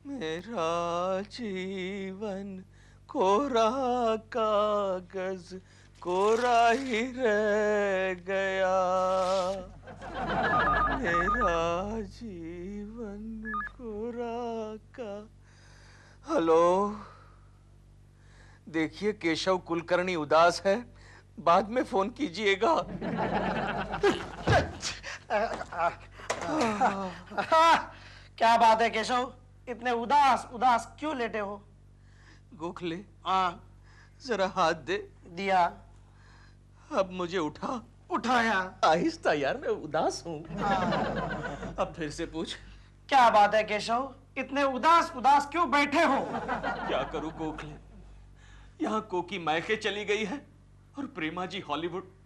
मेरा जीवन कोरा कागज कोरा ही रह गया। मेरा जीवन कोरा का। हेलो, देखिए केशव कुलकर्णी उदास है, बाद में फोन कीजिएगा। क्या बात है केशव, इतने उदास उदास क्यों लेटे हो? गोखले, हाँ। जरा हाथ दे। दिया। अब मुझे उठाया। आहिस्ता यार, मैं उदास हूँ। अब फिर से पूछ। क्या बात है केशव, इतने उदास उदास क्यों बैठे हो? क्या करूं गोखले, यहाँ कोकी मायके चली गई है और प्रेमा जी हॉलीवुड।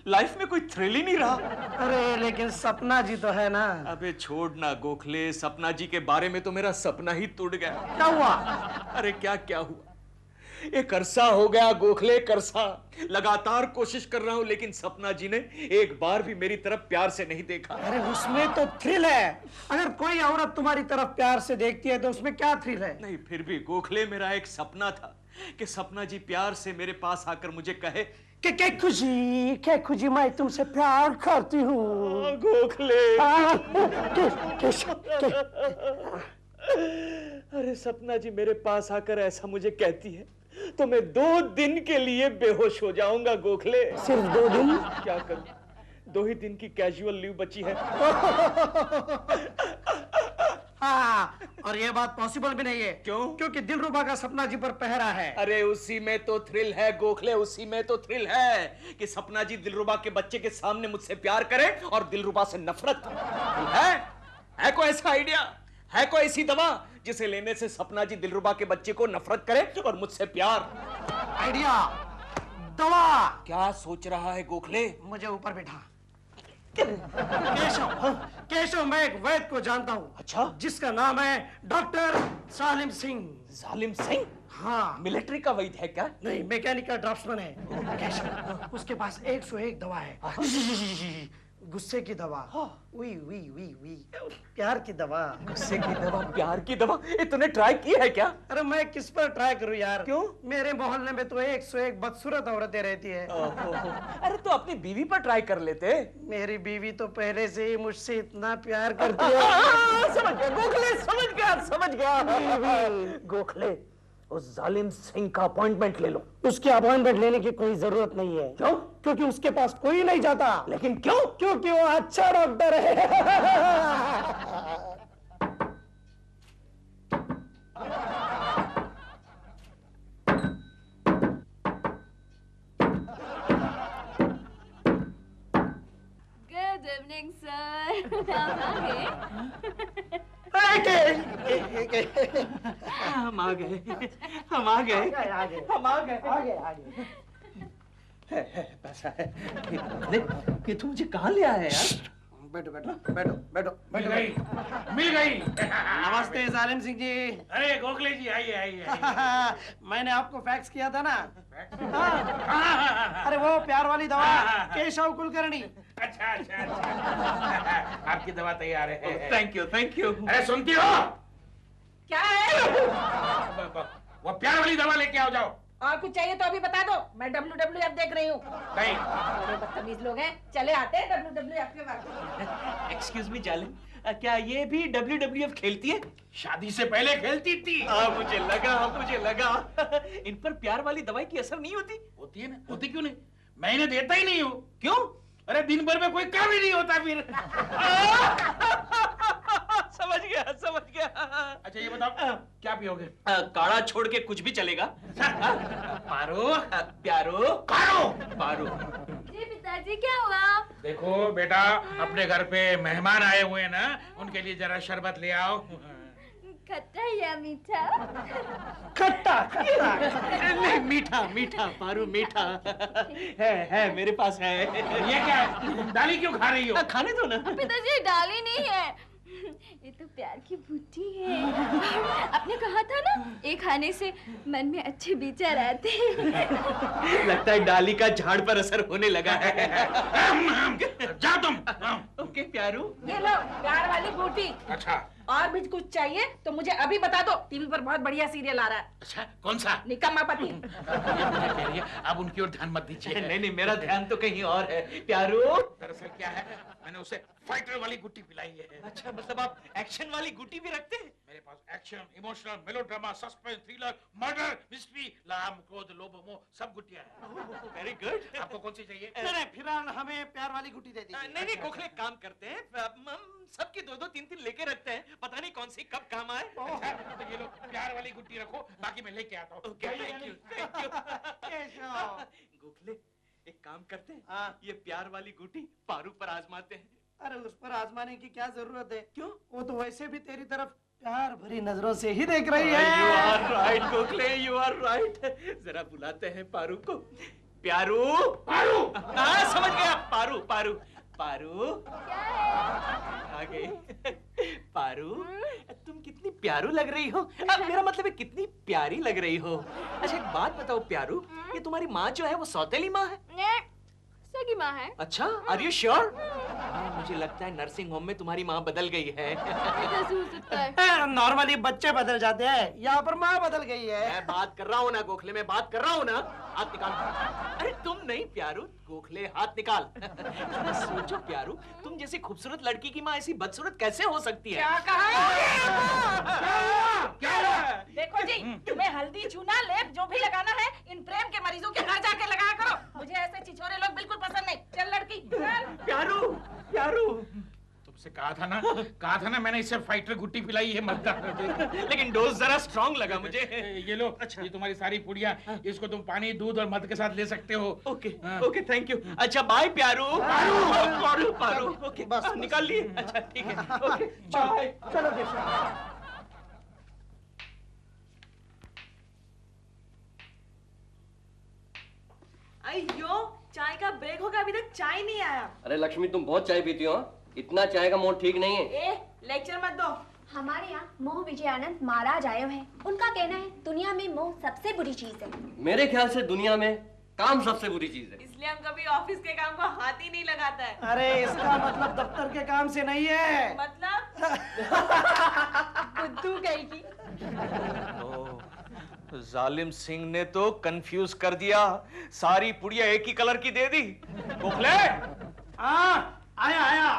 लाइफ में कोई थ्रिल ही नहीं रहा। अरे लेकिन सपना जी तो है ना। अबे छोड़ ना गोखले, सपना जी के बारे में तो मेरा सपना ही टूट गया। क्या हुआ? अरे क्या हुआ, एक अरसा हो गया गोखले, करसा। लगातार कोशिश कर रहा हूं लेकिन सपना जी ने एक बार भी मेरी तरफ प्यार से नहीं देखा। अरे उसमें तो थ्रिल है। अगर कोई औरत तुम्हारी तरफ प्यार से देखती है तो उसमें क्या थ्रिल है? नहीं फिर भी गोखले, मेरा एक सपना था कि सपना जी प्यार से मेरे पास आकर मुझे कहे कि क्या खुशी मैं तुमसे प्यार करती हूँ। गोखले। केशव। अरे सपना जी मेरे पास आकर ऐसा मुझे कहती है तो मैं 2 दिन के लिए बेहोश हो जाऊंगा गोखले। सिर्फ 2 दिन? क्या करूं, 2 ही दिन की कैजुअल लीव बची है। हाँ, और ये बात पॉसिबल भी नहीं है। क्यों? क्योंकि दिलरुबा का सपना जी पर पहरा है। अरे उसी में तो थ्रिल है गोखले, उसी में तो थ्रिल है कि सपना जी दिलरुबा के बच्चे के सामने मुझसे प्यार करे और दिलरुबा से नफरत है कोई ऐसा आइडिया, है कोई ऐसी दवा जिसे लेने से सपना जी दिलरुबा के बच्चे को नफरत करे और मुझसे प्यार? आइडिया, दवा। क्या सोच रहा है गोखले? मुझे ऊपर बैठा। केशव, मैं एक वैद्य को जानता हूँ। अच्छा? जिसका नाम है डॉक्टर सालिम सिंह। सालिम सिंह? हाँ। मिलिट्री का वैद्य है क्या? नहीं, मैकेनिकल ड्राफ्ट्समैन है। केशव, उसके पास 101 दवा है। गुस्से की दवा, वी प्यार की दवा। गुस्से की दवा, प्यार की दवा, तूने ट्राई की है क्या? अरे मैं किस पर ट्राई करूं यार? क्यों? मेरे मोहल्ले में तो 101 बदसूरत औरतें रहती है। अरे तो अपनी बीवी पर ट्राई कर लेते। मेरी बीवी तो पहले से ही मुझसे इतना प्यार करती है। समझ गया गोखले, समझ गया। गोखले, उस जालिम सिंह का अपॉइंटमेंट ले लो। उसकी अपॉइंटमेंट लेने की कोई जरूरत नहीं है। क्यों? क्योंकि उसके पास कोई नहीं जाता। लेकिन क्यों? क्योंकि वो अच्छा डॉक्टर है। Good evening sir. हम आ गए। पैसा है कि तू मुझे कहाँ ले आया यार? बैठो। मिल गई। नमस्ते सालिम सिंह जी। अरे गोखले जी, आइए। मैंने आपको फैक्स किया था ना। अरे वो प्यार वाली दवा, केशव कुलकर्णी। अच्छा। आपकी दवा तैयार है। Thank you. अरे सुनती हो? क्या है? वो प्यार वाली दवा लेके आओ, जाओ। और कुछ चाहिए तो अभी बता दो, मैं WWF देख रही हूँ। नहीं, बड़े बदतमीज लोग हैं, चले आते हैं WWF के बाद। एक्सक्यूज मी जालिम, क्या ये भी WWF खेलती है? शादी से पहले खेलती थी। मुझे लगा इन पर प्यार वाली दवाई की असर नहीं होती। होती है ना, होती क्यों नहीं? मैं इन्हें देता ही नहीं हूँ। क्यों? अरे दिन भर में कोई काम ही नहीं होता फिर। समझ गया। अच्छा ये बताओ, क्या पियोगे? काढ़ा छोड़ के कुछ भी चलेगा। पारो, पारो। जी पिताजी, क्या हुआ? देखो बेटा, अपने घर पे मेहमान आए हुए हैं ना, उनके लिए जरा शरबत ले आओ। खट्टा या मीठा? खट्टा। नहीं, मीठा पारो, मीठा है मेरे पास है। ये क्या है? दाली क्यों खा रही हो? खाने दो ना। पिताजी डाली नहीं है, ये तो प्यार की बूटी है। आपने कहा था ना, ये खाने से मन में अच्छे विचार आते हैं। लगता है डाली का झाड़ पर असर होने लगा है। जाओ तुम। ओके प्यारू। ये लो प्यार वाली बूटी। अच्छा, और भी कुछ चाहिए तो मुझे अभी बता दो। टीवी पर बहुत बढ़िया सीरियल आ रहा है। अच्छा, कौन सा? निकम्मा पति। ये मुझे कह रही है, आप उनकी ओर ध्यान मत दीजिए। नहीं, मेरा ध्यान तो कहीं और है प्यारू। दरअसल क्या है, मैंने उसे फाइटर वाली गुट्टी पिलाई है। अच्छा, मतलब आप एक्शन वाली गुटी भी रखते हैं? मेरे पास action, emotional, melodrama, suspense, thriller, murder, mystery, लाम, क्रोध, लोभ, मोह सब गुट्टियां हैं। Very good. आपको कौन सी चाहिए? नहीं, फिलहाल हमें प्यार वाली गुटी दे दीजिए। नहीं, गोखले काम करते हैं, हम सबकी 2-2 3-3 लेके रखते हैं, पता नहीं कौन सी कब काम आए। अच्छा, तो ये लो प्यार वाली गुट्टी रखो, बाकी मैं लेके आता हूँ। Thank you. गोखले एक काम करते हैं, हाँ। ये प्यार वाली गुटी पारू पर आजमाते हैं। अरे उस पर आजमाने की क्या जरूरत है? क्यों? वो तो वैसे भी तेरी तरफ प्यार भरी नजरों से ही देख रही है। You are right, Gokhale, you are right। जरा बुलाते हैं पारू को। प्यारू, पारू! हाँ समझ गया, पारू, पारू, पारू। आ गई। पारू, तुम कितनी प्यारू लग रही हो। अब मेरा मतलब है कितनी प्यारी लग रही हो। अच्छा, एक बात बताओ प्यारू, ये तुम्हारी माँ जो है वो सौतेली माँ है? सगी माँ है। अच्छा, आर यू श्योर? मुझे लगता है नर्सिंग होम में तुम्हारी माँ बदल गई है। कैसे हो सकता है? नॉर्मली बच्चे बदल जाते हैं, यहाँ पर माँ बदल गई है। मैं बात कर रहा हूँ ना गोखले, मैं बात कर रहा हूँ ना। हाथ निकाल। अरे तुम नहीं प्यारू, गोखले हाथ निकाल। सोचो प्यारू, तुम जैसी खूबसूरत लड़की की माँ ऐसी बदसूरत कैसे हो सकती है? क्या कहा? क्या? देखो जी, तुम्हें हल्दी, चूना, लेप जो भी लगाना है इन प्रेम के मरीजों के घर जाके लगाया करो। मुझे ऐसे छिछोरे लोग बिल्कुल पसंद नहीं। चल लड़की, चल। प्यारू, प्यारू। तुमसे कहा था ना मैंने इसे फाइटर गुट्टी पिलाई है, मत कर। लेकिन डोज जरा स्ट्रॉन्ग लगा मुझे। ये लो, अच्छा ये तुम्हारी सारी पुड़िया, इसको तुम पानी, दूध और मध के साथ ले सकते हो। ओके, हाँ। Okay, thank you. अच्छा बाय प्यारू। पारू, पारू। ओके, बस, निकाल लिए। अच्छा ठीक है, ओके बाय। चलो केशव। अयो, चाय का ब्रेक होगा, अभी तक चाय नहीं आया। अरे लक्ष्मी, तुम बहुत चाय पीती हो। इतना चाय का मूड ठीक नहीं है। ए, लेक्चर मत दो। हमारे यहाँ मोह विजयानंद महाराज आए हुए हैं। उनका कहना है दुनिया में मोह सबसे बुरी चीज है। मेरे ख्याल से दुनिया में काम सबसे बुरी चीज है। इसलिए हम कभी ऑफिस के काम को हाथ ही नहीं लगाता है। अरे इसका मतलब दफ्तर के काम से नहीं है। मतलब बुद्धू गई की। जालिम सिंह ने तो कंफ्यूज कर दिया, सारी पुड़िया एक ही कलर की दे दी। गोखले, आया।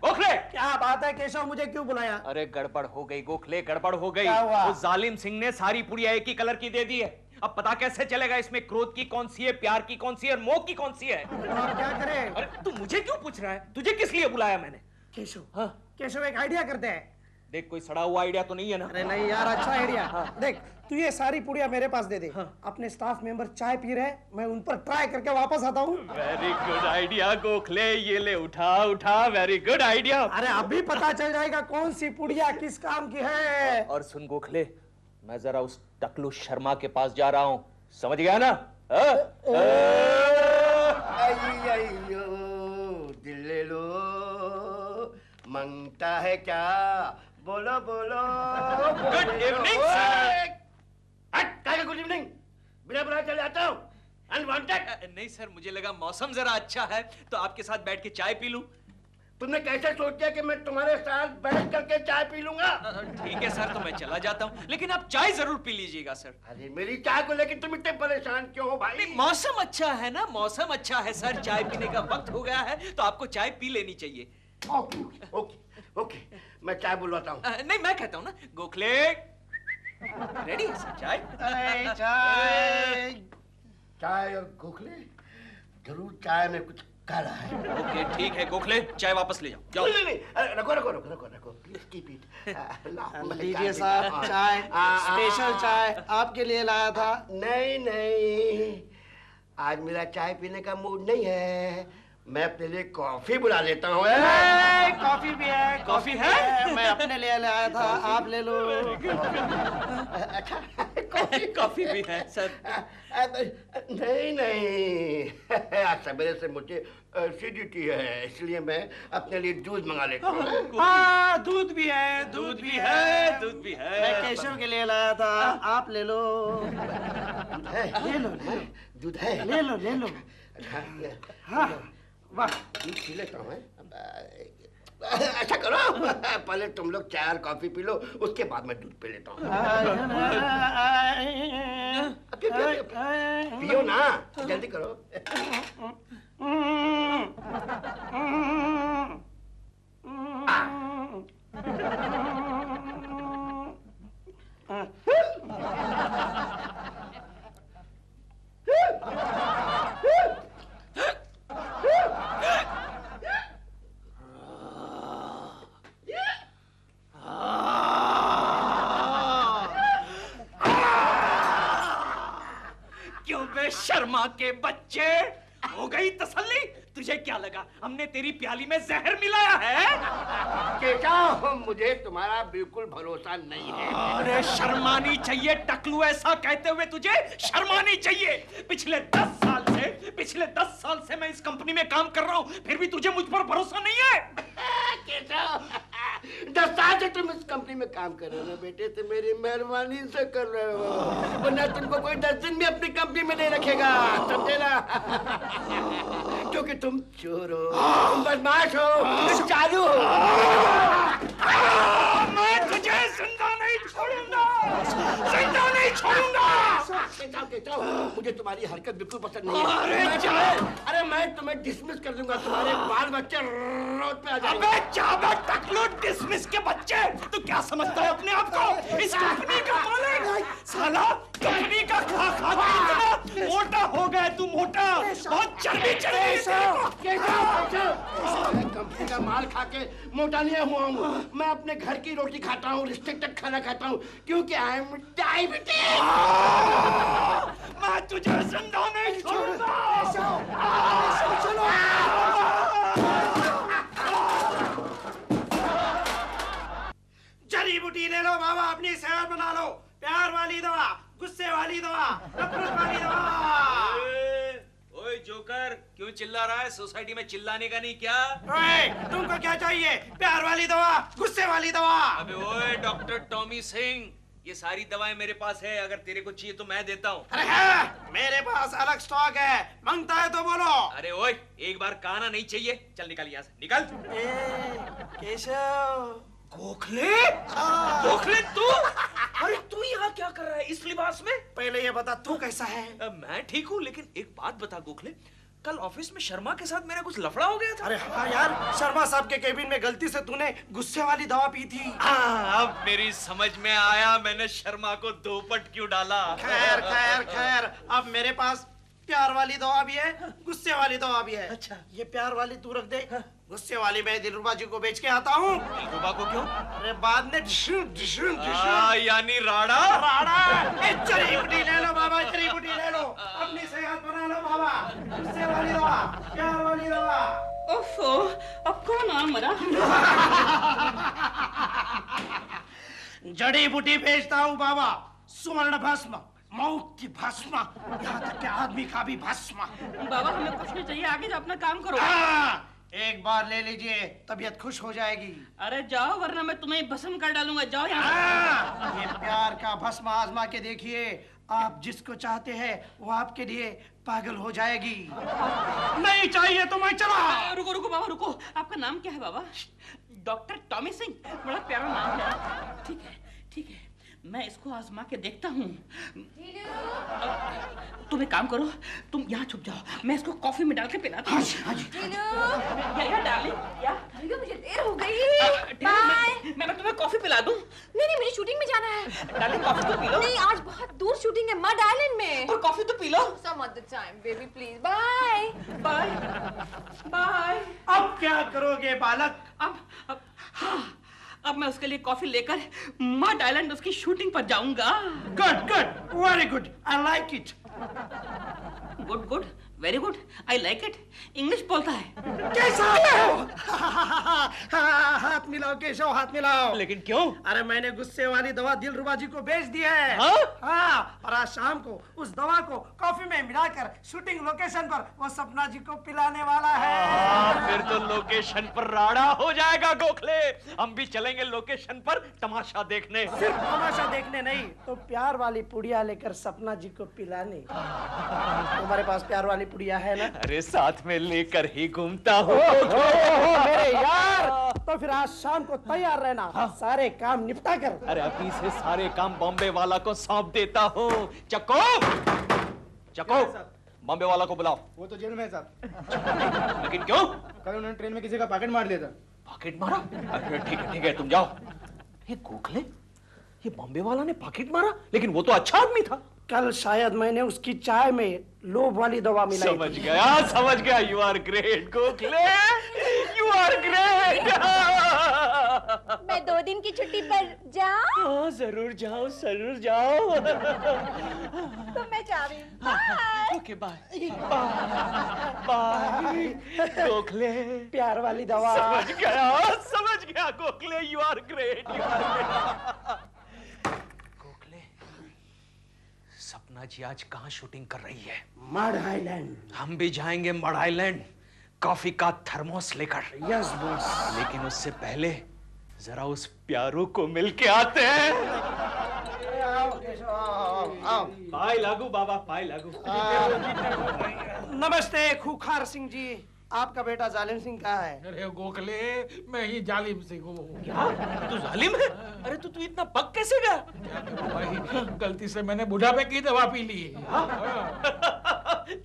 गोखले। क्या बात है केशव, मुझे क्यों बुलाया? अरे गड़बड़ हो गई गोखले, गड़बड़ हो गई। क्या हुआ? वो जालिम सिंह ने सारी पुड़िया एक ही कलर की दे दी है। अब पता कैसे चलेगा इसमें क्रोध की कौन सी है, प्यार की कौन सी है और मोह की कौन सी है? और क्या करें? अरे तू मुझे क्यों पूछ रहा है? तुझे किस लिए बुलाया मैंने? केशव, हाँ। केशव एक आइडिया करते हैं। देख, कोई सड़ा हुआ आइडिया तो नहीं है ना? अरे नहीं यार, अच्छा आइडिया। देख, तू ये सारी पुड़िया मेरे पास दे दे। अपने स्टाफ मेंबर चाय पी रहे, मैं उन पर ट्राई करके वापस आता हूँ। वेरी गुड आइडिया गोखले, ये ले उठा, वेरी गुड आइडिया। अरे अभी पता चल जाएगा कौन सी पुड़िया किस काम की है। और सुन गोखले, मैं जरा उस टकलू शर्मा के पास जा रहा हूँ, समझ गया ना? अयो दिल ले लो, मांगता है क्या? बोलो बोलो। Good evening sir. क्या गुड इवनिंग? बिना बुलाए चले आता हूँ, अनवांटेड। नहीं सर, मुझे लगा मौसम जरा अच्छा है तो आपके साथ बैठ के चाय पी लूं। तुमने कैसे सोच दिया कि मैं तुम्हारे साथ बैठ करके चाय पी लूंगा? ठीक है सर, तो मैं चला जाता हूँ, लेकिन आप चाय जरूर पी लीजिएगा सर। अरे मेरी चाय को लेकर तुम इतने परेशान क्यों हो भाई? मौसम अच्छा है ना, मौसम अच्छा है सर, चाय पीने का वक्त हो गया है तो आपको चाय पी लेनी चाहिए। ओके ओके ओके, मैं चाय बुलवाता हूँ। नहीं, मैं कहता हूँ ना गोखले। रेडी है सर चाय? अरे चाय। चाय और गोखले, जरूर चाय में कुछ काला है। ओके ठीक है गोखले, चाय वापस ले जाओ। नहीं, अरे रखो, प्लीज कीप इट। लीजिए साहब चाय, स्पेशल चाय आपके लिए लाया था। नहीं, आज मेरा चाय पीने का मूड नहीं है, मैं अपने लिए कॉफी बुला लेता हूँ। कॉफी भी है। कॉफी है? मैं अपने लिए लाया था, आप ले लो। अच्छा, कॉफी भी है सर। नहीं, आज सवेरे से मुझे एसिडिटी है, इसलिए मैं अपने लिए दूध मंगा लेता हूँ। हाँ, दूध भी है। दूध भी है, दूध भी है। मैं केशव के लिए लाया था, आप ले लो। दूध है? ले लो। दूध है? ले लो। हाँ, वाह। दूध पी लेता हूँ। ऐसा करो, पहले तुम लोग चाय और कॉफी पी लो, उसके बाद मैं दूध पी लेता हूँ। पियो ना, जल्दी करो। क्यों बे शर्मा के बच्चे, हो गई तसल्ली? तुझे क्या लगा हमने तेरी प्याली में जहर मिलाया है? केशव, मुझे तुम्हारा बिल्कुल भरोसा नहीं है। अरे शर्मानी चाहिए टकलू, ऐसा कहते हुए तुझे शर्मानी चाहिए। पिछले 10 साल से मैं इस कंपनी में काम कर रहा हूँ, फिर भी तुझे मुझ पर भरोसा नहीं है? केशव, 10 साल से तुम इस कंपनी में काम कर रहे हो बेटे, तो मेरी मेहरबानी से कर रहे हो, वरना तुमको कोई 10 दिन भी अपनी कंपनी में नहीं रखेगा, समझे ना? क्योंकि तुम चोर हो, तुम बदमाश हो, तुम चालू हो। मैं तुझे जिंदा नहीं छोड़ूंगा, जिंदा नहीं छोड़ूंगा। केशव, मुझे तुम्हारी हरकत बिल्कुल पसंद नहीं है। अरे मैं तुम्हें डिसमिस कर दूंगा, तुम्हारे बाल बच्चे रोड पे आ जाएंगे। अबे जाबे टकलू, डिसमिस के बच्चे, तू क्या समझता है अपने आप को? इस कंपनी का मालिक, साला कंपनी का खा खा के इतना मोटा हो गया तू, मोटा, बहुत चर्बी चढ़ गई तेरे को। मैं कंपनी का माल खा के मोटा नहीं हुआ हूँ, मैं अपने घर की रोटी खाता हूँ, रिस्ट्रिक्टेड खाना खाता हूँ, क्योंकि आई एम डायबिटीज। मैं तुझे जिंदा नहीं छोड़ूंगा। चलो। जड़ी बूटी ले लो बाबा, अपनी सेहत बना लो। प्यार वाली दवा, गुस्से वाली दवा, नफरत वाली दवा। ओए जोकर, क्यों चिल्ला रहा है? सोसाइटी में चिल्लाने का नहीं क्या? ओए, तुमको क्या चाहिए? प्यार वाली दवा, गुस्से वाली दवा? अबे ओए डॉक्टर टॉमी सिंह, ये सारी दवाएं मेरे पास है, अगर तेरे को चाहिए तो मैं देता हूँ। अरे है, मेरे पास अलग स्टॉक है, मांगता है तो बोलो। अरे ओए, एक बार कहना नहीं चाहिए। चल निकल यहाँ से, निकल। केशव, गोखले? गोखले तू? अरे तू यहाँ क्या कर रहा है इस लिबास में? पहले ये बता तू कैसा है? मैं ठीक हूँ, लेकिन एक बात बता गोखले, कल ऑफिस में शर्मा के साथ मेरा कुछ लफड़ा हो गया था। अरे हाँ यार, शर्मा साहब के केबिन में गलती से तूने गुस्से वाली दवा पी थी। अब मेरी समझ में आया मैंने शर्मा को 2 पट क्यों डाला। खैर खैर खैर, अब मेरे पास प्यार वाली दवा भी है, गुस्से वाली दवा भी है। अच्छा। ये प्यार वाली तू रख दे, गुस्से वाली मैं दिलरुबा जी को बेच के आता हूँ। दिलरुबा को क्यों? अरे बाद में यानी राड़ा? राड़ा। जड़ी बूटी ले लो बाबा, जड़ी बूटी ले लो, अपनी सेहत बना लो बाबा। गुस्से वाली दवा, प्यार वाली दवा। ओफो, अब कौन आ मरा? जड़ी बूटी बेचता हूँ बाबा, स्वर्ण भस्म, मौत की भस्म, यहाँ तक के आदमी का भी भस्म। बाबा हमें कुछ नहीं चाहिए, आगे जो अपना काम करो। एक बार ले लीजिए, तबीयत खुश हो जाएगी। अरे जाओ, वरना मैं तुम्हें भस्म कर डालूंगा। जाओ यहाँ। ये प्यार का भस्म आजमा के देखिए, आप जिसको चाहते हैं वो आपके लिए पागल हो जाएगी। नहीं चाहिए तो मैं चला। रुको रुको बाबा रुको, आपका नाम क्या है बाबा? डॉक्टर टॉमी सिंह, बड़ा प्यारा नाम है। ठीक है ठीक है, मैं इसको आजमा के देखता हूँ। तुम एक काम करो, तुम यहाँ छुप जाओ, मैं इसको कॉफी में डाल के पिलाता हूँ। क्या डार्लिंग? क्या? मुझे देर हो गई। बाय। मैं तुम्हें कॉफी पिला दूँ? नहीं, मुझे शूटिंग में जाना है। डार्लिंग कॉफी तो पी लो। नहीं, आज बहुत दूर शूटिंग है, मड आइलैंड में। और कॉफी तो पी लो। Some other time, baby, please. Bye. Bye bye. अब क्या करोगे बालक? अब मैं उसके लिए कॉफी लेकर मड आइलैंड उसकी शूटिंग पर जाऊंगा। Good good, very good, I like it. Good good, very good, I like it. English बोलता है। कैसा हो? हाथ मिलाओ केशव, हाथ मिलाओ। लेकिन क्यों? अरे मैंने गुस्से वाली दवा दिलरुबा जी को बेच दी है। हाँ, और आज शाम को उस दवा को कॉफी में मिलाकर शूटिंग लोकेशन पर वो सपना जी को पिलाने वाला है। फिर तो लोकेशन पर राड़ा हो जाएगा गोखले। हम भी चलेंगे लोकेशन पर तमाशा देखने। सिर्फ तमाशा देखने नहीं, तो प्यार वाली पुड़िया लेकर सपना जी को पिलाने। तुम्हारे पास प्यार वाली पुड़िया है ना? अरे साथ में लेकर ही घूमता हूँ। मेरे यार, तो फिर आज शाम को तैयार रहना। सारे काम निपटा कर। अरे अभी से सारे काम बॉम्बे वाला को सौंप देता हूँ। चको चको, बॉम्बे वाला को बुलाओ। वो तो जेल में है साहब। लेकिन क्यों? कल उन्होंने ट्रेन में किसी का पॉकेट मार लिया था। पॉकेट मारा? अरे ठीक है तुम जाओ। ये गोखले, ये बॉम्बे वाला ने पॉकेट मारा, लेकिन वो तो अच्छा आदमी था। कल शायद मैंने उसकी चाय में लोभ वाली दवा मिलाई। समझ गया। You are great Gokhale, you are great. मैं 2 दिन की छुट्टी पर जाऊं? हाँ जरूर जाओ। तो मैं जा रही हूँ। Okay bye bye. गोखले, प्यार वाली दवा। समझ गया Gokhale, you are great. Gokhale, Sapna ji आज कहाँ शूटिंग कर रही है? मड आइलैंड। हम भी जाएंगे मड आइलैंड, कॉफी का थर्मोस लेकर। Yes boss. लेकिन उससे पहले जरा उस प्यारू को मिल के आते हैं। पाई लागू बाबा, पाई लागू। नमस्ते खूखार सिंह जी, आपका बेटा जालिम सिंह कहाँ है? अरे गोखले, मैं ही जालिम सिंह हूँ। क्या तू जालिम है? अरे तू इतना पक कैसे गया? भाई गलती से मैंने बुढ़ापे की दवा पी ली।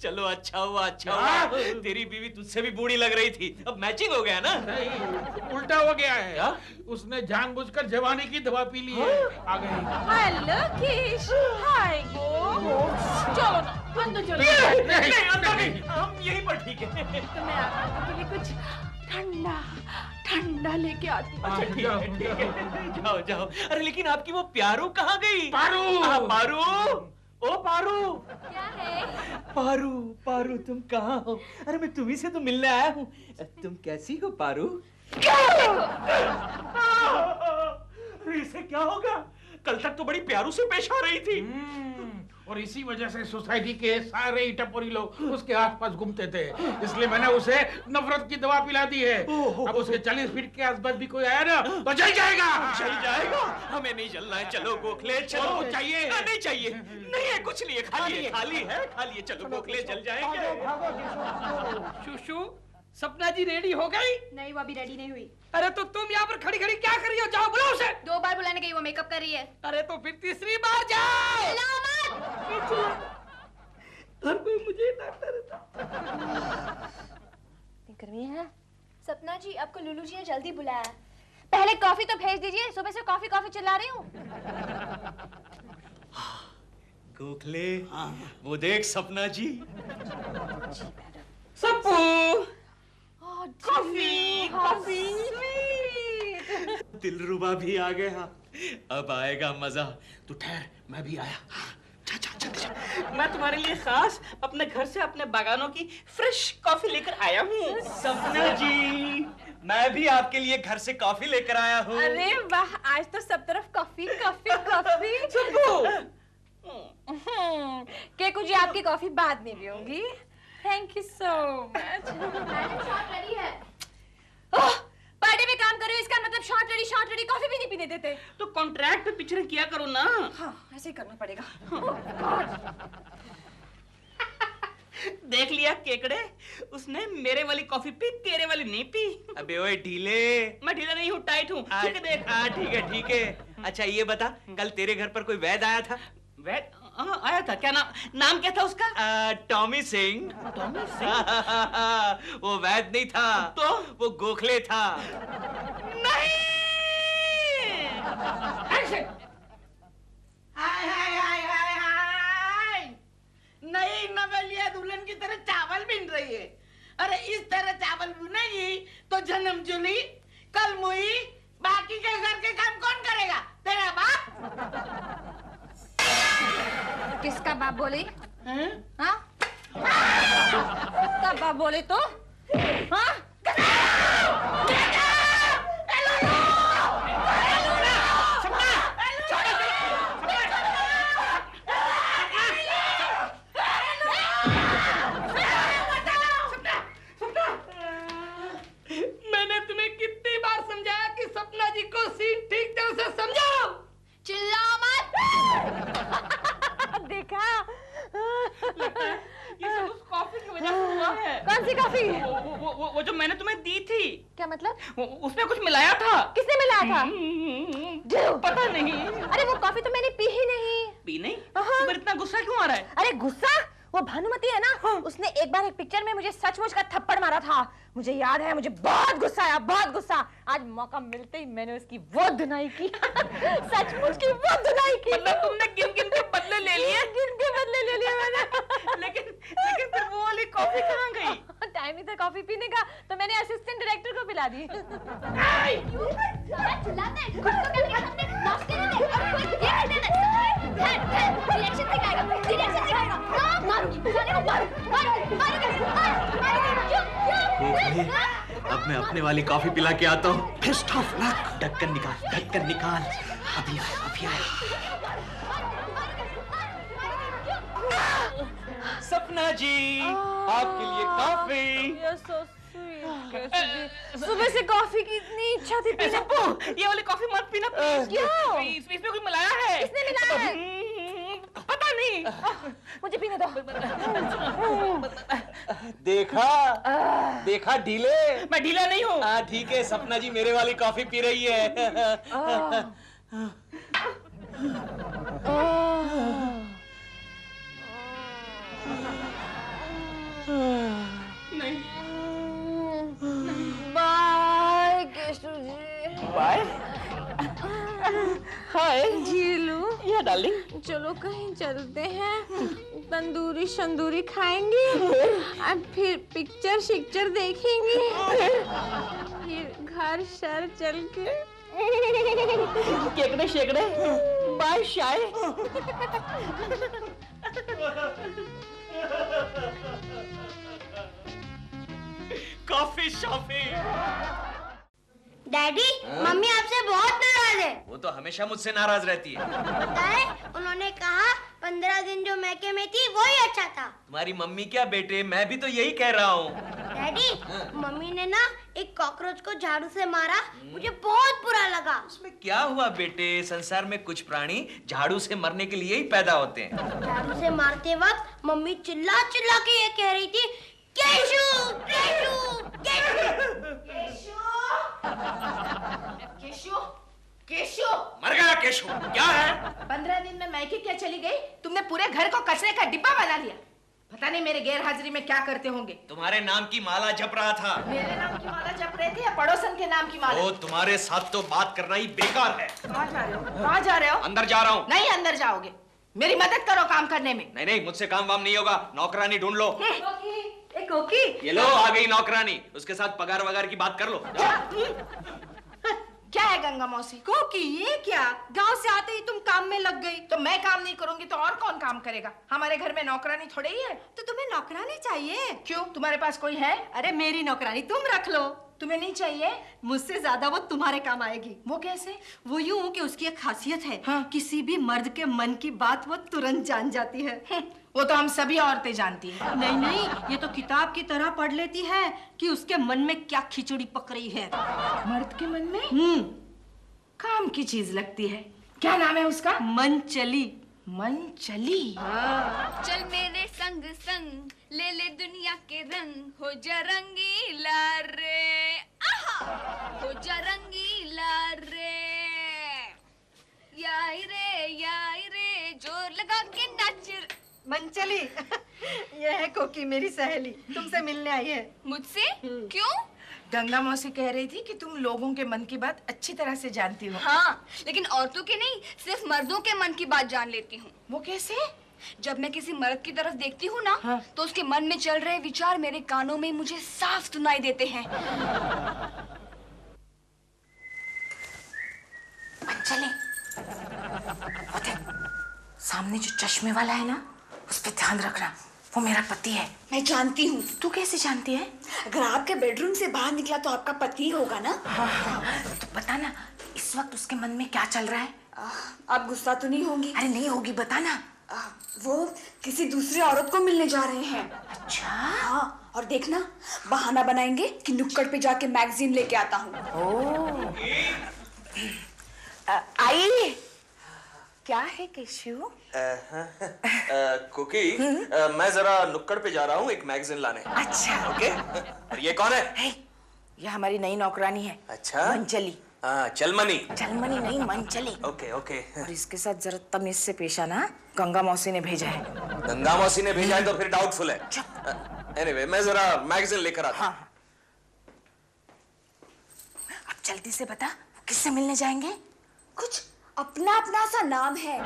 चलो अच्छा हुआ। तेरी बीवी तुझसे भी बूढ़ी लग रही थी, अब मैचिंग हो गया ना? नहीं, उल्टा हो गया है। क्या? उसने जानबूझकर जवानी की दवा पी ली है। आ गई। हेलो किश, हाय गो। चलो ना, अंदर चलो। नहीं, अंदर नहीं, हम यहीं पर ठीक है। तो मैं आपके लिए कुछ ठंडा लेके आती हूँ। ठीक है। जाओ। अरे लेकिन आपकी वो प्यारू कहाँ गई? पारू। ओ पारू। क्या है? पारू तुम कहाँ हो? अरे मैं तुम्ही से तो मिलने आया हूँ। तुम कैसी हो पारू? अरे इसे क्या होगा? कल तक तो बड़ी प्यारू से पेश आ रही थी। और इसी वजह से सोसाइटी के सारे टपोरी लोग उसके आसपास घूमते थे, इसलिए मैंने उसे नफरत की दवा पिला दी है। अब उसके 40 फीट के आसपास भी कोई आया ना तो जल जाएगा। हमें नहीं जलना है। चलो गोखले चलो। चाहिए? नहीं चाहिए, नहीं है, कुछ नहीं है, खाली है। चलो गोखले, जल जाएंगे। शुशु, सपना जी रेडी हो गई? नहीं, वो अभी रेडी नहीं हुई। अरे तो तुम यहाँ पर खड़ी खड़ी क्या कर रही हो? जाओ बुलाओ उसे। 2 बार बुलाने गई, वो मेकअप कर रही है। अरे तो फिर तीसरी बार जाओ। हर कोई मुझे डांटता रहता। गर्मी है। सपना जी, आपको लुलू जी ने जल्दी बुलाया। पहले कॉफी तो भेज दीजिए, सुबह से कॉफी चिल्ला रही हूँ। गोखले, वो देख सपना जी। सप्पू, कॉफी। दिलरुबा भी आ गया, अब आएगा मजा। तू ठहर, मैं भी आया। मैं तुम्हारे लिए खास अपने घर से अपने बागानों की फ्रेश कॉफी लेकर आया हूँ। सपना जी, मैं भी आपके लिए घर से कॉफी लेकर आया हूँ। अरे वाह, आज तो सब तरफ कॉफी। केकू जी, आपकी कॉफी बाद में पीऊंगी। Thank you so much. Shot ready है। पार्टी में काम कर रहे हो, इसका मतलब शॉट रेडी कॉफी भी नहीं पीने देते। तो कॉन्ट्रैक्ट पे पिक्चर किया करो ना। हाँ, ऐसे ही करना पड़ेगा। देख लिया केकड़े, उसने मेरे वाली कॉफी पी, तेरे वाली नहीं पी। अबे ओए ढीले, मैं ढीला नहीं हूँ, टाइट हूँ। ठीक है देख। ठीक है। अच्छा ये बता, कल तेरे घर पर कोई वैद आया था? वैद? हाँ आया था। क्या नाम क्या था उसका? टॉमी सिंह। टॉमी सिंह? वो वैद नहीं था, तो वो गोखले था। नहीं। हाय नई नवेलिया दुल्हन की तरह चावल बिन रही है। अरे इस तरह चावल बुनेगी तो जन्म जुली, कल मुई, बाकी के घर के काम कौन करेगा? तेरा बाप। किसका बाप बोली? हाँ? उसका बाप बोले तो? हाँ? मैंने तुम्हें कितनी बार समझाया कि सपना जी को सीन ठीक तरह से समझाओ। चिल्लाओ मत। देखा? ये सब उस कॉफी की वजह से हुआ है। कौन सी कॉफी? वो जो मैंने तुम्हें दी थी। क्या मतलब? उसमें कुछ मिलाया था। किसने मिलाया था? पता नहीं। अरे वो कॉफी तो मैंने पी ही नहीं। पी नहीं? हाँ। तो इतना गुस्सा क्यों आ रहा है? अरे गुस्सा? वो भानुमति है ना, उसने एक बार एक पिक्चर में मुझे सचमुच का थप्पड़ मारा था। मुझे याद है, मुझे बहुत गुस्सा आया, बहुत गुस्सा। आज मौका मिलते ही मैंने उसकी वो धुनाई की। सचमुच की वो धुनाई की। मतलब तुमने गिन गिन के बदले ले लिए? गिन के बदले ले लिए मैंने। लेकिन फिर वो वाली कॉफी कहाँ गई? टाइम ही था कॉफी पीने का, तो मैंने असिस्टेंट डायरेक्टर को पिला दी। अब मैं अपने वाली कॉफी पिला के आता हूँ। Best of luck. ढक्कन निकाल, ढक्कन निकाल। अभी आया, अभी आया। सपना जी, आपके लिए कॉफी। सुबह से कॉफी की इतनी इच्छा थी पीने को। ये वाली कॉफी मत पीना। क्यों? इसमें कुछ मिलाया है। किसने मिलाया है? पता नहीं। मुझे पीने दो। देखा ढीले? मैं ढीला नहीं हूँ। हाँ ठीक है, सपना जी मेरे वाली कॉफी पी रही है। नहीं। बाय केशव जी। बाय। हाय झीलू। या डार्लिंग। चलो कहीं चलते हैं, तंदूरी शंदूरी खाएंगे, और फिर पिक्चर शिक्चर देखेंगे, फिर घर शहर चल के केकड़े शेकड़े बाय शाय। कॉफी शॉफी। डैडी, मम्मी आपसे बहुत नाराज है। वो तो हमेशा मुझसे नाराज रहती है। पता है, उन्होंने कहा 15 दिन जो मैके में थी वही अच्छा था। तुम्हारी मम्मी क्या बेटे, मैं भी तो यही कह रहा हूँ। डैडी, मम्मी ने ना एक कॉकरोच को झाड़ू से मारा, मुझे बहुत बुरा लगा। उसमें क्या हुआ बेटे, संसार में कुछ प्राणी झाड़ू से मरने के लिए ही पैदा होते हैं। झाड़ू से मारते वक्त मम्मी चिल्ला चिल्ला के ये कह रही थी, केशु केशु केशु केशु केशु। मर गया केशु। क्या है? 15 दिन में मैके क्या चली गई? तुमने पूरे घर को कचरे का डिब्बा बना लिया। पता नहीं मेरे गैर हाजिरी में क्या करते होंगे। तुम्हारे नाम की माला जप रहा था। मेरे नाम की माला जप रहे थे या पड़ोसन के नाम की माला? वो तुम्हारे साथ तो बात करना ही बेकार है। कहाँ जा रहे हो? कहाँ जा रहे हो? अंदर जा रहा हूँ। नहीं अंदर जाओगे, मेरी मदद करो काम करने में। नहीं नहीं, मुझसे काम वाम नहीं होगा। नौकरानी ढूंढ लो। कोकी। ये लो आ गई नौकरानी, उसके साथ पगार वगार की बात कर लो। क्या है गंगा मौसी? कोकी, ये क्या? गांव से आते ही तुम काम में लग गई। तो मैं काम नहीं करूंगी तो और कौन काम करेगा? हमारे घर में नौकरानी थोड़े ही है। तो तुम्हें नौकरानी चाहिए? क्यों, तुम्हारे पास कोई है? अरे मेरी नौकरानी तुम रख लो। तुम्हें नहीं चाहिए? मुझसे ज्यादा वो तुम्हारे काम आएगी। वो कैसे? वो यूं कि उसकी एक खासियत है, हाँ। किसी भी मर्द के मन की बात वो तुरंत जान जाती है। वो तो हम सभी औरतें जानती हैं। नहीं नहीं, ये तो किताब की तरह पढ़ लेती है कि उसके मन में क्या खिचड़ी पक रही है। मर्द के मन में? काम की चीज लगती है। क्या नाम है उसका? मनचली। मनचली। चल मेरे संग संग, ले ले दुनिया के रंग, हो जा रंगीला रे, आहा, हो जा रंगीला रे, याई रे, जोर लगा के नाच। मनचली, ये है कोकी मेरी सहेली, तुमसे मिलने आई है। मुझसे? क्यों? गंगा मौसी कह रही थी कि तुम लोगों के मन की बात अच्छी तरह से जानती हो। हाँ, लेकिन औरतों के नहीं, सिर्फ मर्दों के मन की बात जान लेती हूँ। वो कैसे? जब मैं किसी मर्द की तरफ देखती हूँ ना, हाँ। तो उसके मन में चल रहे विचार मेरे कानों में मुझे साफ सुनाई देते हैं। चले, सामने जो चश्मे वाला है ना, उस पे ध्यान रखना, वो मेरा पति है। मैं जानती हूँ। तू कैसे जानती है? अगर आपके बेडरूम से बाहर निकला तो आपका पति होगा ना। हाँ। तो बता ना, इस वक्त उसके मन में क्या चल रहा है? आप गुस्सा तो नहीं होंगी? अरे नहीं होगी, बता ना। वो किसी दूसरी औरत को मिलने जा रहे हैं। अच्छा। हाँ, और देखना बहाना बनाएंगे कि नुक्कड़ पे जाके मैगजीन लेके आता हूँ। आई, क्या है केशु? कुकी, मैं जरा नुक्कड़ पे जा रहा हूँ एक मैगजीन लाने। अच्छा। ओके? और ये कौन है? यह हमारी नई नौकरानी है। अच्छा, मंचली। हाँ, चलमनी। चलमनी नहीं, मंचली। Okay okay. और इसके साथ जरा तमीज से पेश आना, गंगा मौसी ने भेजा है। गंगा मौसी ने भेजा है तो फिर डाउटफुल है। एनीवे, मैं जरा मैगजीन लेकर आता हूं। हाँ। अब जल्दी से बता, किससे मिलने जाएंगे? कुछ अपना अपना सा नाम है।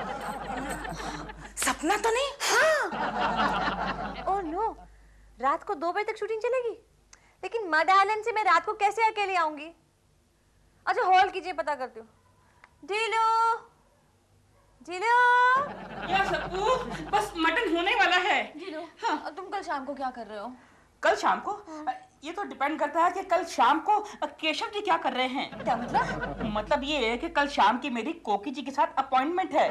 सपना तो नहीं? हाँ। ओह नो, रात को 2 बजे तक शूटिंग चलेगी, लेकिन मड आइलैंड से मैं रात को कैसे अकेले आऊंगी? अच्छा होल्ड कीजिए, पता करती हूँ। ढीलो ढीलो। या सप्पू, बस मटन होने वाला है। ढीलो, हाँ। तुम कल शाम को क्या कर रहे हो? कल शाम को? ये तो डिपेंड करता है कि कल शाम को केशव जी क्या कर रहे हैं। क्या मतलब? मतलब ये है कि कल शाम की मेरी कोकी जी के साथ अपॉइंटमेंट है,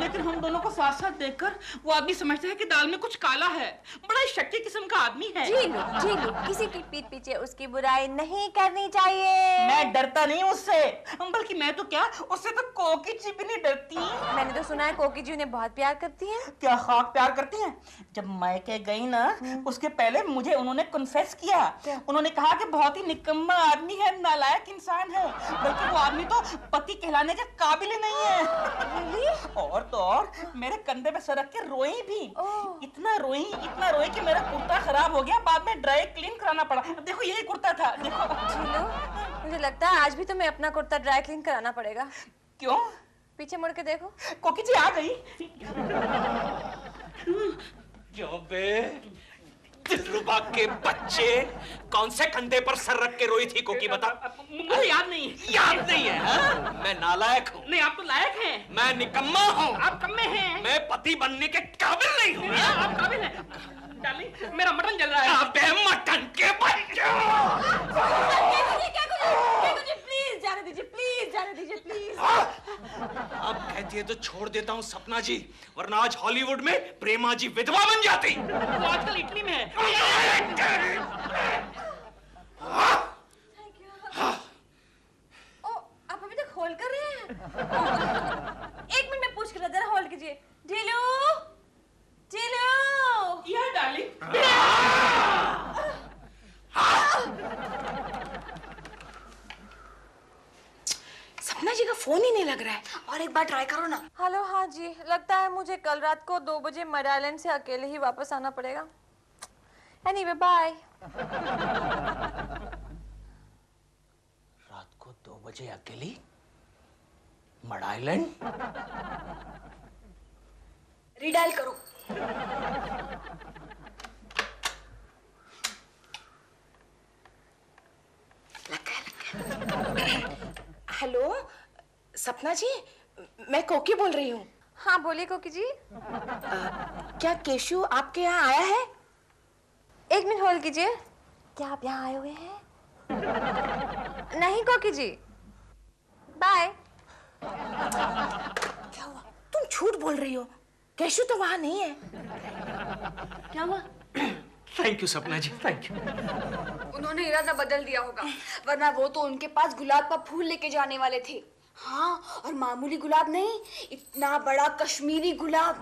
लेकिन हम दोनों को साथ साथ देखकर वो आदमी समझता है कि दाल में कुछ काला है। बड़ा शक्की किस्म का आदमी है। ढीलो, किसी की पीठ पीछे उसकी बुराई नहीं करनी चाहिए। मैं डरता नहीं उससे, बल्कि मैं तो क्या, उससे तो कोकी जी भी नहीं डरती। मैंने तो सुना है कोकी जी उन्हें बहुत प्यार करती हैं। क्या खाक प्यार करती हैं? जब मायके गई ना, उसके पहले मुझे उन्होंने कन्फेस किया। उन्होंने कहा कि बहुत ही निकम्मा आदमी है, नालायक इंसान है, बल्कि वो आदमी तो पति कहलाने के काबिल ही नहीं है। और तो और मेरे कंधे पे सरक के रोई भी। इतना रोई कि मेरा कुर्ता खराब हो गया, बाद में ड्राई क्लीन कराना पड़ा। देखो यही कुर्ता था, देखो। ढीलो, मुझे लगता है आज भी तुम्हें अपना कुर्ता ड्राई क्लीन कराना पड़ेगा। क्यों? पीछे मुड़ के देखो। कोकी जी आ गई। क्यों बे? दिलरुबा के बच्चे, कौन से कंधे पर सर रख के रोई थी कोकी, बता? मुझे याद नहीं। याद नहीं है? हाँ? मैं नालायक हूँ। नहीं, आप तो लायक हैं। मैं निकम्मा हूँ। आप कम्मे हैं। मैं पति बनने के काबिल नहीं हूँ। आप काबिल हैं। डार्लिंग, मेरा मटन जल रहा है। अबे मटन के बच्चे! प्लीज जाने दीजिए, प्लीज जाने दीजिए, प्लीज। अब कहती है तो छोड़ देता हूँ सपना जी, वरना आज हॉलीवुड में प्रेमा जी विधवा बन जाती। वो आजकल इटली में है। ओ, आप अभी तक होल्ड कर रहे हैं? 1 मिनट में पूछ कर जरा होल्ड कीजिए। ढीलो ढीलो। या डार्लिंग। सपना जी का फोन ही नहीं लग रहा है, और एक बार ट्राई करो ना। हेलो, हाँ जी, लगता है मुझे कल रात को 2 बजे मड आइलैंड से अकेले ही वापस आना पड़ेगा। Anyway, bye. रात को 2 बजे अकेली मड आइलैंड? रीडायल करो। हेलो सपना जी, मैं कोकी बोल रही हूँ। हाँ बोलिए कोकी जी। क्या केशु आपके यहाँ आया है? 1 मिनट होल्ड कीजिए। क्या आप यहाँ आए हुए हैं? नहीं कोकी जी, बाय। क्या हुआ? तुम झूठ बोल रही हो, केशु तो वहाँ नहीं है। क्या हुआ? थैंक यू सपना जी, थैंक यू। उन्होंने इरादा बदल दिया होगा, वरना वो तो उनके पास गुलाब का फूल लेके जाने वाले थे। हाँ, और मामूली गुलाब नहीं, इतना बड़ा कश्मीरी गुलाब।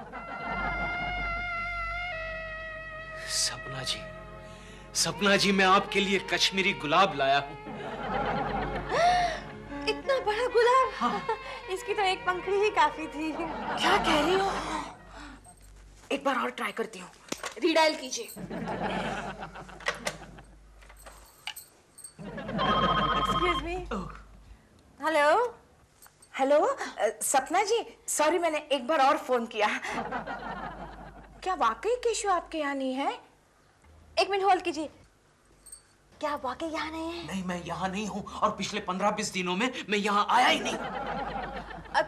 सपना जी, मैं आपके लिए कश्मीरी गुलाब लाया हूँ। इतना बड़ा गुलाब? हाँ। इसकी तो एक पंखड़ी ही काफी थी। क्या कह रही हो? एक बार और ट्राई करती हूँ। रीडायल कीजिए। Excuse me. Hello hello Sapna जी, सॉरी मैंने एक बार और फोन किया। क्या वाकई केशु आपके यहाँ नहीं है? 1 मिनट होल्ड कीजिए। क्या आप वाकई यहाँ नहीं है? नहीं, मैं यहाँ नहीं हूँ, और पिछले 15-20 दिनों में मैं यहाँ आया ही नहीं।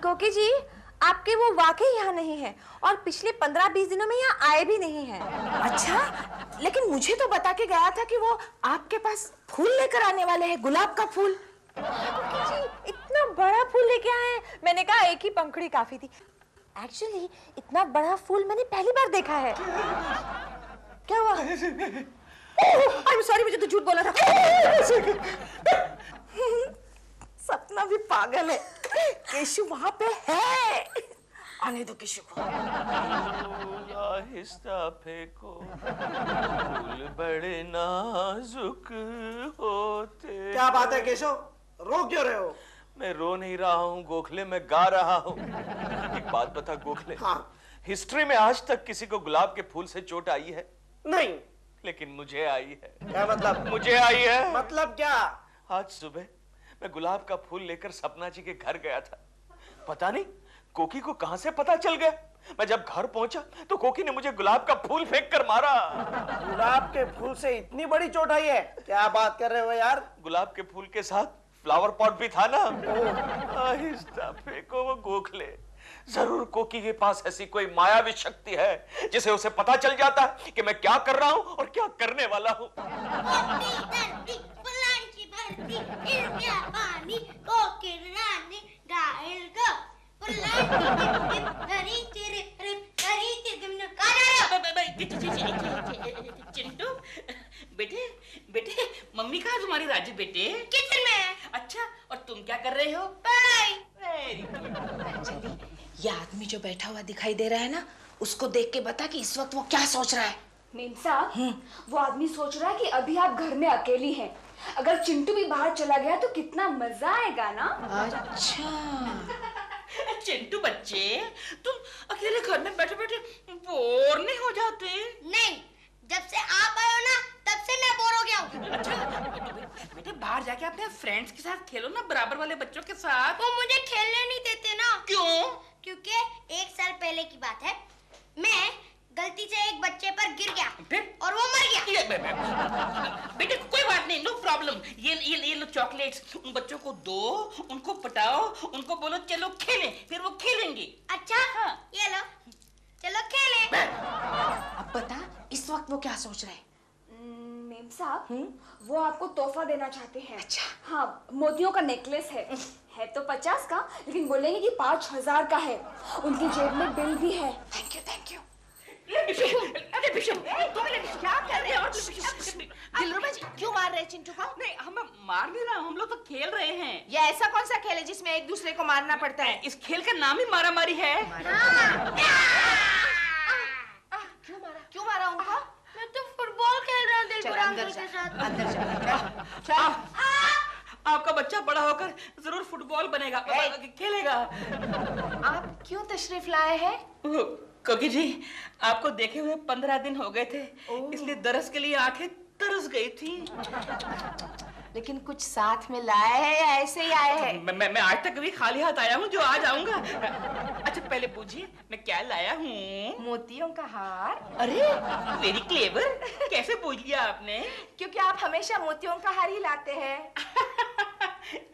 कोकी जी, आपके वो वाकई यहाँ नहीं है, और पिछले 15-20 दिनों में यहाँ आए भी नहीं है। अच्छा, लेकिन मुझे तो बता के गया था कि वो आपके पास फूल लेकर आने वाले हैं, गुलाब का फूल। कोकी जी, इतना बड़ा फूल लेके आए हैं। मैंने कहा एक ही पंखड़ी काफी थी। एक्चुअली इतना बड़ा फूल मैंने पहली बार देखा है। क्या हुआ? I'm sorry, मुझे तो झूठ बोला था। सपना भी पागल है, केशु वहां पे है। आने दो किसी को। आहिस्ता फेंको, फूल बड़े नाजुक होते। क्या बात है केशव, रो क्यों रहे हो? मैं रो नहीं रहा हूँ गोखले, मैं गा रहा हूँ। एक बात बता गोखले, हाँ। हिस्ट्री में आज तक किसी को गुलाब के फूल से चोट आई है? नहीं। लेकिन मुझे आई है। क्या मतलब? मुझे आई है। मतलब क्या? आज सुबह मैं गुलाब का फूल लेकर सपना जी के घर गया था। पता नहीं कोकी को कहां से पता चल गया। मैं जब घर पहुंचा तो कोकी ने मुझे गुलाब का फूल फेंक कर मारा। गुलाब के फूल से इतनी बड़ी चोट आई है? क्या बात कर रहे हो यार? गुलाब के फूल के साथ फ्लावर पॉट भी था ना। आहिस्ता फेंको वो गोखले, जरूर कोकी के पास ऐसी कोई मायावी शक्ति है जिसे उसे पता चल जाता है कि मैं क्या कर रहा हूं और क्या करने वाला हूं। चिंटू बेटे, बेटे मम्मी कहाँ तुम्हारी? राजू बेटे किचन में। अच्छा, और तुम क्या कर रहे हो? पढ़ाई। अंजलि, ये आदमी जो बैठा हुआ दिखाई दे रहा है ना, उसको देख के बता कि इस वक्त वो क्या सोच रहा है। मेम साहब, वो आदमी सोच रहा है कि अभी आप घर में अकेली हैं। अगर चिंटू भी बाहर चला गया तो कितना मजा आएगा ना। अच्छा चिंटू बच्चे, तुम अकेले घर में बैठे बैठे बोर नहीं हो जाते? नहीं, जब से आप आए हो ना तब से मैं बोर हो गया हूँ। अच्छा बेटे, बाहर जाके अपने फ्रेंड्स के साथ खेलो ना, बराबर वाले बच्चों के साथ। वो मुझे खेलने नहीं देते ना। क्यों? क्योंकि 1 साल पहले की बात है, मैं गलती से एक बच्चे पर गिर गया और वो मर गया। बेटे कोई बात नहीं, नो प्रॉब्लम। ये लो चॉकलेट्स, उन बच्चों को दो, उनको पटाओ, उनको बोलो चलो खेलें, फिर वो खेलेंगे। अच्छा हाँ। ये लो, चलो खेलें। अब बता इस वक्त वो क्या सोच रहे हैं? मेम साहब, वो आपको तोहफा देना चाहते हैं। अच्छा। हाँ, मोतियों का नेकलेस है तो 50 का, लेकिन बोलेंगे कि 5000 का है। उनकी जेब में बिल भी है। Thank you, thank you. अरे बिशम, तुम क्या कर रहे हो? दिलरुबा जी क्यों मार रहे हैं चिंटू को? नहीं, हम मार नहीं रहा, हम लोग तो खेल रहे हैं। ये ऐसा कौन सा खेल है जिसमें एक दूसरे को मारना पड़ता है? इस खेल का नाम ही मारामारी है। क्यों मारा उनको? मैं तो फुटबॉल खेल रहा हूँ दिलपुरा अंकल के साथ। अंदर चल। आपका बच्चा बड़ा होकर जरूर फुटबॉल बनेगा, खेलेगा। आप क्यों तशरीफ लाए हैं? कोकी जी, आपको देखे हुए 15 दिन हो गए थे, इसलिए दरस के लिए आंखें तरस गई थी। लेकिन कुछ साथ में लाए हैं या ऐसे ही आए हैं? मैं आज तक कभी खाली हाथ आया हूँ जो आज आऊंगा। अच्छा पहले पूछिए मैं क्या लाया हूँ? मोतियों का हार। अरे वेरी क्लेवर, कैसे पूछ लिया आपने? क्योंकि आप हमेशा मोतियों का हार ही लाते हैं।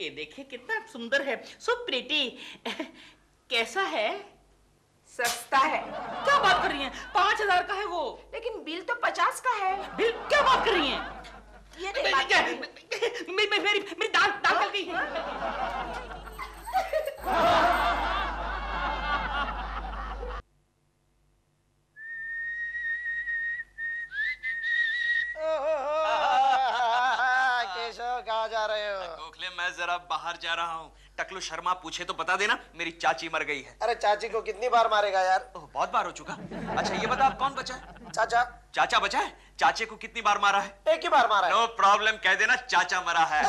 ये देखिए कितना सुंदर है, सो प्रिटी। कैसा है? सस्ता है। क्या बात कर रही हैं? 5000 का है वो। लेकिन बिल तो 50 का है। बिल? क्या बात कर रही हैं? ये मेरी दांत गल गई है। केशव कहाँ जा रहे हो? गोखले मैं जरा बाहर जा रहा हूँ। टकलू शर्मा पूछे तो बता देना मेरी चाची मर गई है। अरे चाची को कितनी बार मारेगा यार? बहुत बार हो चुका। अच्छा ये बता अब कौन बचा है? चाचा। चाचा बचा है? चाचे को कितनी बार मारा है? एक ही बार मारा है। नो प्रॉब्लम, कह देना चाचा मरा है।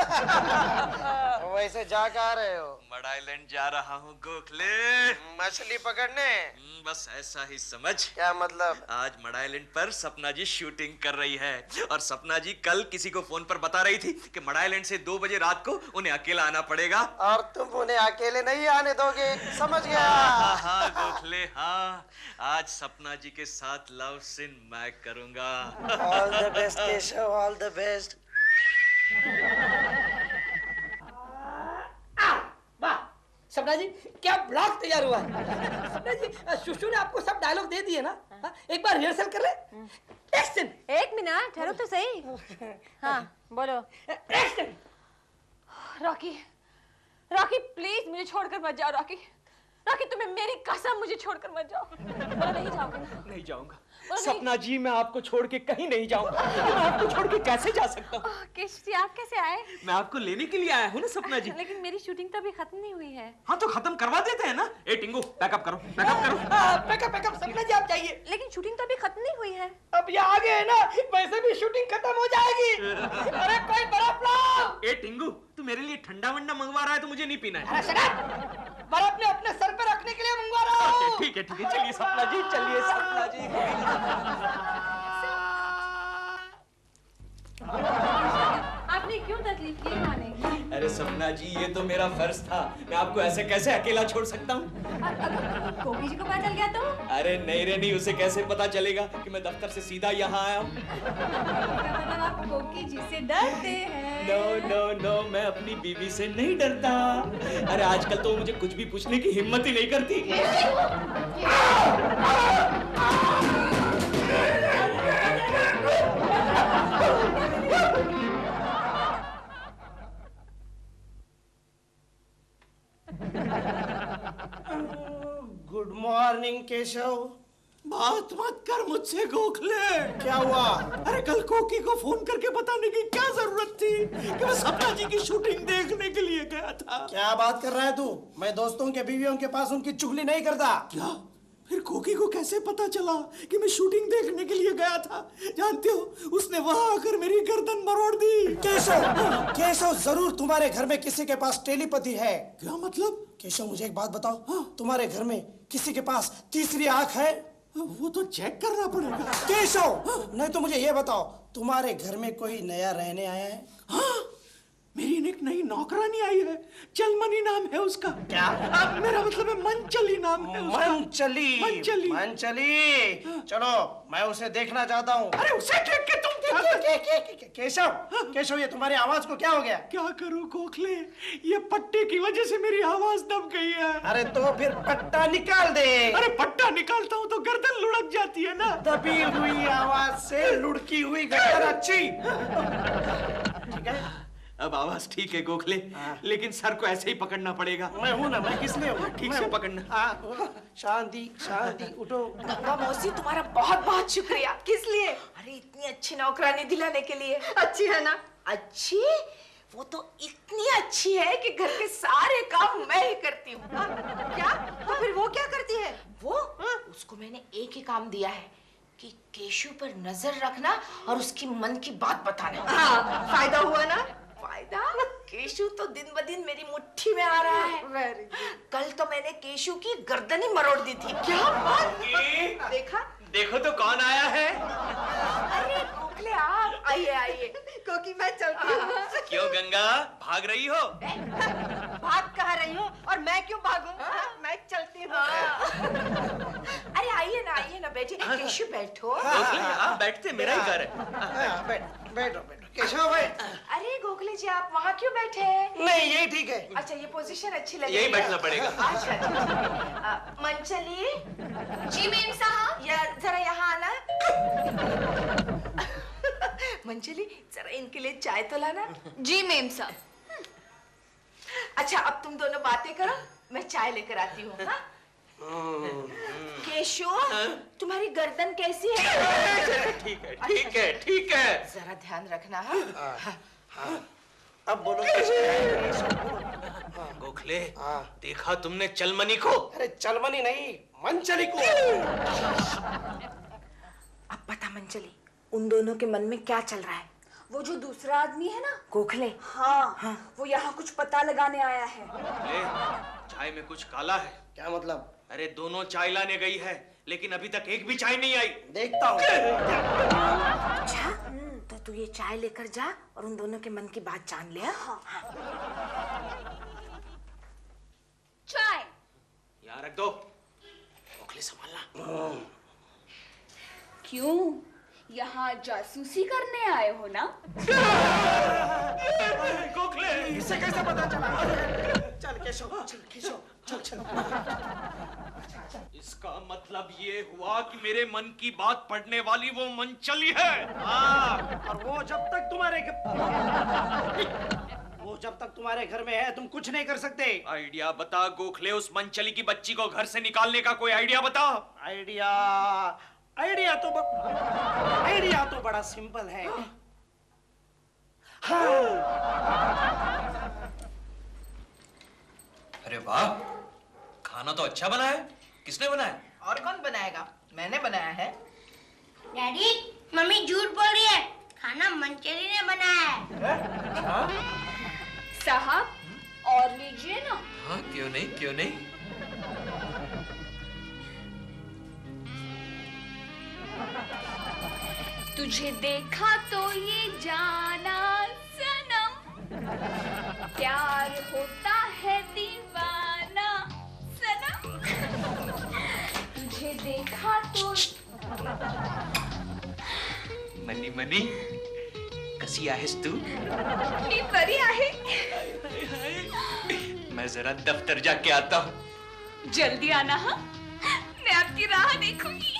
वैसे जा कहाँ रहे हो? मड आइलैंड जा रहा हूँ गोखले। मछली पकड़ने? बस ऐसा ही समझ। क्या मतलब? आज मड आइलैंड पर सपना जी शूटिंग कर रही है और सपना जी कल किसी को फोन पर बता रही थी कि मड आइलैंड से 2 बजे रात को उन्हें अकेला आना पड़ेगा। और तुम उन्हें अकेले नहीं आने दोगे, समझ गया? हाँ गोखले हाँ, आज सपना जी के साथ लव सीन मैं करूंगा। All the best Keshav, all the best. सपना जी क्या ब्लॉग तैयार हुआ है? सपना जी सुशु ने आपको सब डायलॉग दे दिए ना? एक बार रिहर्सल कर ले। एक्शन। 1 मिनट ठहरो तो सही। हाँ बोलो। एक्शन। रॉकी, रॉकी प्लीज मुझे छोड़कर मत जाओ। रॉकी, रॉकी तुम्हें मेरी कसम मुझे छोड़कर मत जाओ। बोलो नहीं जाओगे ना? नहीं जाऊंगा नहीं। सपना जी, मैं आपको छोड़ के कहीं नहीं जाऊंगा। मैं आपको छोड़ के कैसे जा सकता हूँ? केशव जी आप कैसे आए? मैं आपको लेने के लिए आया हूँ ना सपना जी। लेकिन मेरी शूटिंग तो अभी खत्म नहीं हुई है। हाँ तो खत्म करवा देते हैं ना। ए टिंगू पैकअप करो, पैकअप करो। पैकअप सपना जी आप जाइए। लेकिन शूटिंग तो अभी खत्म नहीं हुई है। अब ये आ गए ना, वैसे भी शूटिंग खत्म हो जाएगी। अरे कोई बर्फ लाओ। ए टिंगू तू मेरे लिए ठंडा वंडा मंगवा रहा है तो मुझे नहीं पीना है। बर्फ ने अपने सर पे रखने के लिए मंगवा रहा हूँ। ठीक है चलिए सपना जी, चलिए सपना जी। आपने क्यों तकलीफ की खाने की? अरे सपना जी ये तो मेरा फर्ज था, मैं आपको ऐसे कैसे अकेला छोड़ सकता हूँ? कोकी जी को पता चल गया तो? अरे नहीं रे नहीं, उसे कैसे पता चलेगा कि मैं दफ्तर से सीधा यहाँ आया हूँ? मतलब आप कोकी जी से डरते हैं? नो मैं अपनी बीवी से नहीं डरता। अरे आजकल तो मुझे कुछ भी पूछने की हिम्मत ही नहीं करती। Good morning Keshav. बात मत कर मुझसे गोखले। क्या हुआ? अरे कल कोकी को फोन करके बताने की क्या जरूरत थी कि मैं सपना जी की शूटिंग देखने के लिए गया था। क्या बात कर रहा है तू? मैं दोस्तों के बीवियों के पास उनकी चुगली नहीं करता। क्या? फिर कोकी को कैसे पता चला कि मैं शूटिंग देखने के लिए गया था? जानते हो उसने वहां आकर मेरी गर्दन मरोड़ दी। केशव जरूर तुम्हारे घर में किसी के पास टेलीपैथी है। क्या मतलब? केशव मुझे एक बात बताओ, तुम्हारे घर में किसी के पास तीसरी आंख है? वो तो चेक करना पड़ेगा। केशव नहीं तो मुझे ये बताओ, तुम्हारे घर में कोई नया रहने आया है? हाँ मेरी एक नई नौकरानी आई है, चलमनी नाम है उसका। क्या? अब मेरा मतलब है मंचली नाम है उसका। मंचली। चलो मैं उसे देखना चाहता हूँ। अरे उसे देख के तुम केशव ये तुम्हारी आवाज को क्या हो गया? क्या करूं गोखले, ये पट्टे की वजह से मेरी आवाज दब गई है। अरे तो फिर पट्टा निकाल दे। अरे पट्टा निकालता हूँ तो गर्दन लुढ़क जाती है ना। दबी हुई आवाज से लुढ़की हुई गर्दन अच्छी। ठीक है अब आवाज ठीक है गोखले, लेकिन सर को ऐसे ही पकड़ना पड़ेगा। मैं हूँ ना, मैं किस लिए हूँ? ठीक से पकड़ना। शांति उठो। गंगा मौसी तुम्हारा बहुत बहुत शुक्रिया। किस लिए? अरे इतनी अच्छी नौकरानी दिलाने के लिए। अच्छी है ना? अच्छी? वो तो इतनी अच्छी है कि घर के सारे काम मैं ही करती हूँ। क्या? तो फिर वो क्या करती है? वो उसको मैंने एक ही काम दिया है कि केशु पर नजर रखना और उसकी मन की बात बताना। हाँ, फायदा हुआ ना? फायदा? केशु तो दिन ब दिन मेरी मुट्ठी में आ रहा है। कल तो मैंने केशु की गर्दन ही मरोड़ दी थी। क्या बात? देखा? देखो तो कौन आया है। अरे गोखले आप आइए क्योंकि मैं चलती हूँ। क्यों गंगा भाग रही हो? भाग कहाँ रही हो और मैं क्यों भागूं? मैं चलती हूँ। अरे आइए ना बैठिए। केशु बैठो। आप बैठते, मेरा ही घर है। बैठो केशव भाई। अरे गोखले जी आप वहाँ क्यों बैठे? नहीं यही ठीक है। अच्छा ये पोजीशन अच्छी लगी। यही बैठना पड़ेगा। अच्छा। मंचली। जी मेम साहब। जरा यहाँ आना। मंचली जरा इनके लिए चाय तो लाना। जी मेम साहब। अच्छा अब तुम दोनों बातें करो, मैं चाय लेकर आती हूँ। केशु तुम्हारी गर्दन कैसी है? ठीक है। जरा ध्यान रखना। अब बोलो। गोखले देखा तुमने चलमनी को? अरे चलमनी नहीं, मंचली को। अब पता मंचली उन दोनों के मन में क्या चल रहा है? वो जो दूसरा आदमी है ना गोखले। हाँ, वो यहाँ कुछ पता लगाने आया है। चाय में कुछ काला है। क्या मतलब? अरे दोनों चाय लाने गई है लेकिन अभी तक एक भी चाय नहीं आई। देखता हूँ। अच्छा तो तू ये चाय लेकर जा और उन दोनों के मन की बात जान ले। हाँ। चाय यहाँ रख दो। गोखले संभालना। क्यों? यहाँ जासूसी करने आए हो ना? गोखले इसे कैसे पता चला? चल केशव चल। इसका मतलब ये हुआ कि मेरे मन की बात पढ़ने वाली वो मंचली है। और वो जब तक वो जब तक तुम्हारे घर में है तुम कुछ नहीं कर सकते। आइडिया बता गोखले, उस मनचली की बच्ची को घर से निकालने का कोई आइडिया बता। आइडिया आइडिया तो बड़ा सिंपल है। अरे वाह, खाना तो अच्छा बना है। किसने बनाया? और कौन बनाएगा, मैंने बनाया है। डैडी, मम्मी झूठ बोल रही है, खाना मंचली ने बनाया है। साहब और लीजिए ना। हाँ क्यों नहीं, क्यों नहीं। तुझे देखा तो ये जाना सनम, प्यार होता है दीवाना सनम, तुझे देखा तो। मनी मनी कसी आहेस तू? मी बरी आहे। मैं जरा दफ्तर जाके आता हूँ। जल्दी आना। हाँ, मैं आपकी राह देखूंगी।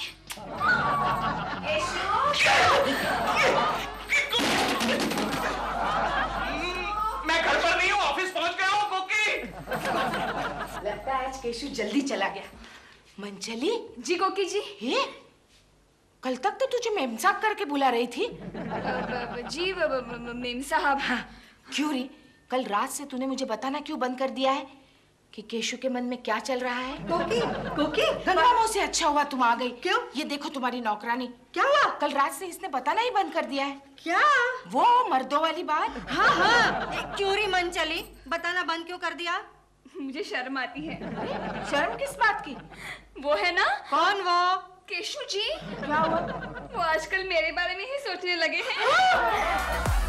मैं घर पर नहीं हूँ, ऑफिस पहुंच गया हूँ कोकी। लगता है आज केशु जल्दी चला गया। मंचली जी कोकी जी। ये कल तक तो तुझे मेम साहब करके बुला रही थी। जी मेम साहब। हाँ, क्यों री, कल रात से तूने मुझे बताना क्यों बंद कर दिया है कि केशु के मन में क्या चल रहा है? कोकी गंगा से अच्छा हुआ तुम आ गई। क्यों? ये देखो तुम्हारी नौकरानी। क्या हुआ? कल रात से इसने बताना ही बंद कर दिया है। क्या? वो मर्दों वाली बात। हाँ हाँ, क्यों री मंचली, बताना बंद क्यों कर दिया? मुझे शर्म आती है। शर्म किस बात की? वो है ना। कौन वो? केशु जी। क्या हुआ? वो आजकल मेरे बारे में ही सोचने लगे हैं।